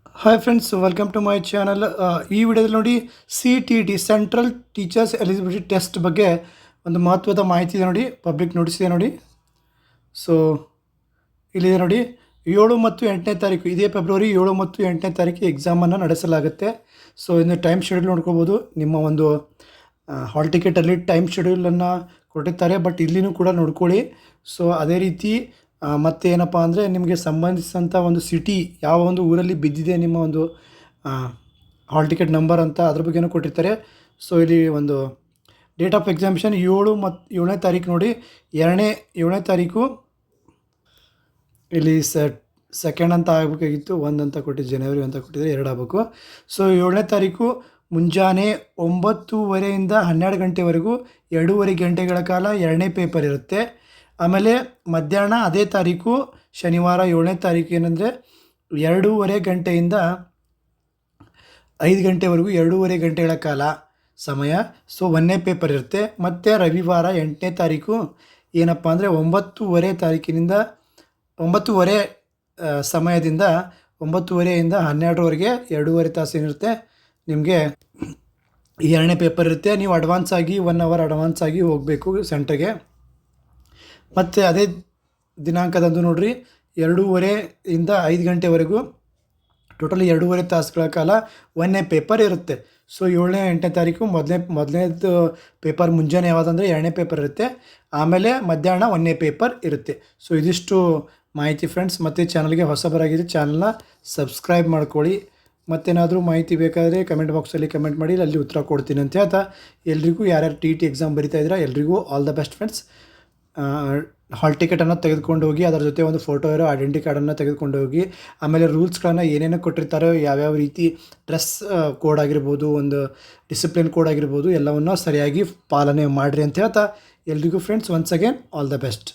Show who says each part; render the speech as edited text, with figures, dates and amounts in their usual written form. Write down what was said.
Speaker 1: Hi friends, welcome to my channel. ಈ ವಿಡಿಯೋದಲ್ಲಿ ನೋಡಿ CTT central teachers eligibility test ಬಗ್ಗೆ ಒಂದು ಮಹತ್ವದ ಮಾಹಿತಿ ಇದೆ ನೋಡಿ. ಪಬ್ಲಿಕ್ ನೋಟಿಸ್ ಇದೆ ನೋಡಿ. ಸೊ ಇಲ್ಲಿದೆ ನೋಡಿ, 7 ಮತ್ತು 8ನೇ ತಾರೀಕು, ಇದೇ ಫೆಬ್ರವರಿ 7 ಮತ್ತು 8ನೇ ತಾರೀಕು ಎಕ್ಸಾಮನ್ನು ನಡೆಸಲಾಗುತ್ತೆ. ಸೊ ಇನ್ನು ಟೈಮ್ ಶೆಡ್ಯೂಲ್ ನೋಡ್ಕೋಬೋದು. ನಿಮ್ಮ ಒಂದು ಹಾಲ್ ಟಿಕೆಟಲ್ಲಿ ಟೈಮ್ ಶೆಡ್ಯೂಲನ್ನು ಕೊಟ್ಟಿರ್ತಾರೆ, ಬಟ್ ಇಲ್ಲಿನೂ ಕೂಡ ನೋಡ್ಕೊಳ್ಳಿ. ಸೊ ಅದೇ ರೀತಿ ಮತ್ತು ಏನಪ್ಪ ಅಂದರೆ ನಿಮಗೆ ಸಂಬಂಧಿಸಿದಂಥ ಒಂದು ಸಿಟಿ, ಯಾವ ಒಂದು ಊರಲ್ಲಿ ಬಿದ್ದಿದೆ ನಿಮ್ಮ ಒಂದು ಹಾಲ್ ಟಿಕೆಟ್ ನಂಬರ್ ಅಂತ ಅದ್ರ ಬಗ್ಗೆನೂ ಕೊಟ್ಟಿರ್ತಾರೆ. ಸೊ ಇಲ್ಲಿ ಒಂದು ಡೇಟ್ ಆಫ್ ಎಕ್ಸಾಮಿಷನ್ 7 ಮತ್ತು 7ನೇ ತಾರೀಕು ನೋಡಿ. 7ನೇ ತಾರೀಕು ಇಲ್ಲಿ ಸೆಕೆಂಡ್ ಅಂತ ಆಗಬೇಕಾಗಿತ್ತು, 1 ಅಂತ ಕೊಟ್ಟಿದ್ದು, ಜನವರಿ ಅಂತ ಕೊಟ್ಟಿದ್ದಾರೆ, 2 ಆಗಬೇಕು. ಸೊ 7ನೇ ತಾರೀಕು ಮುಂಜಾನೆ 9:30 12 ಗಂಟೆವರೆಗೂ 2.5 ಗಂಟೆಗಳ ಕಾಲ 2ನೇ ಪೇಪರ್ ಇರುತ್ತೆ. ಆಮೇಲೆ ಮಧ್ಯಾಹ್ನ ಅದೇ ತಾರೀಕು ಶನಿವಾರ 7ನೇ ತಾರೀಕು ಏನಂದರೆ 2.5 ಗಂಟೆಯಿಂದ 5 ಗಂಟೆವರೆಗೂ 2.5 ಗಂಟೆಗಳ ಕಾಲ ಸಮಯ. ಸೊ 1ನೇ ಪೇಪರ್ ಇರುತ್ತೆ. ಮತ್ತು ರವಿವಾರ 8ನೇ ತಾರೀಕು ಏನಪ್ಪ ಅಂದರೆ 9:30 ತಾರೀಕಿನಿಂದ 9:30 ಸಮಯದಿಂದ 9:30ಯಿಂದ 12ವರೆಗೆ 2.5 ತಾಸು ಏನಿರುತ್ತೆ ನಿಮಗೆ ಈ 2ನೇ ಪೇಪರ್ ಇರುತ್ತೆ. ನೀವು ಅಡ್ವಾನ್ಸ್ ಆಗಿ 1 ಅವರ್ ಅಡ್ವಾನ್ಸ್ ಆಗಿ ಹೋಗಬೇಕು ಸೆಂಟ್ರಿಗೆ. ಮತ್ತು ಅದೇ ದಿನಾಂಕದಂದು ನೋಡಿರಿ 2:30ಯಿಂದ 5 ಗಂಟೆವರೆಗೂ ಟೋಟಲಿ 2.5 ತಾಸುಗಳ ಕಾಲ 1ನೇ ಪೇಪರ್ ಇರುತ್ತೆ. ಸೊ 7ನೇ 8ನೇ ತಾರೀಕು ಮೊದಲನೇದು ಪೇಪರ್ ಮುಂಜಾನೆ ಯಾವುದಂದರೆ 2ನೇ ಪೇಪರ್ ಇರುತ್ತೆ. ಆಮೇಲೆ ಮಧ್ಯಾಹ್ನ 1ನೇ ಪೇಪರ್ ಇರುತ್ತೆ. ಸೊ ಇದಿಷ್ಟು ಮಾಹಿತಿ ಫ್ರೆಂಡ್ಸ್. ಮತ್ತು ಚಾನಲ್ಗೆ ಹೊಸಬರಾಗಿದ್ದರೆ ಚಾನಲ್ನ ಸಬ್ಸ್ಕ್ರೈಬ್ ಮಾಡ್ಕೊಳ್ಳಿ. ಮತ್ತೇನಾದರೂ ಮಾಹಿತಿ ಬೇಕಾದರೆ ಕಮೆಂಟ್ ಬಾಕ್ಸಲ್ಲಿ ಕಮೆಂಟ್ ಮಾಡಿ, ಅಲ್ಲಿ ಉತ್ತರ ಕೊಡ್ತೀನಿ ಅಂತ ಹೇಳ್ತಾ ಎಲ್ರಿಗೂ ಯಾರ್ಯಾರು TT ಎಕ್ಸಾಮ್ ಬರಿತಾ ಇದ್ದೀರಾ ಎಲ್ರಿಗೂ ಆಲ್ ದ ಬೆಸ್ಟ್ ಫ್ರೆಂಡ್ಸ್. ಹಾಲ್ ಟಿಕೆಟನ್ನು ತೆಗೆದುಕೊಂಡು ಹೋಗಿ, ಅದರ ಜೊತೆ ಒಂದು ಫೋಟೋ ಇರೋ ಐಡೆಂಟಿ ಕಾರ್ಡನ್ನು ತೆಗೆದುಕೊಂಡು ಹೋಗಿ. ಆಮೇಲೆ ರೂಲ್ಸ್ಗಳನ್ನು ಏನೇನು ಕೊಟ್ಟಿರ್ತಾರೋ, ಯಾವ್ಯಾವ ರೀತಿ ಡ್ರೆಸ್ ಕೋಡ್ ಆಗಿರ್ಬೋದು, ಒಂದು ಡಿಸಿಪ್ಲಿನ್ ಕೋಡ್ ಆಗಿರ್ಬೋದು, ಎಲ್ಲವನ್ನು ಸರಿಯಾಗಿ ಪಾಲನೆ ಮಾಡಿರಿ ಅಂತ ಹೇಳ್ತಾ ಎಲ್ರಿಗೂ friends once again all the best.